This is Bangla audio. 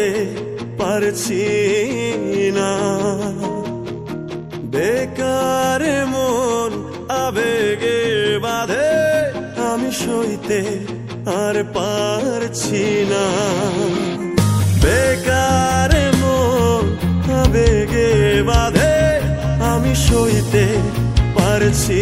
সইতে পারছি না। বেকারে মন আবেগে বাঁধে, আমি সইতে আর পারছি না। বেকারে মন আবেগে বাঁধে, আমি সইতে পারছি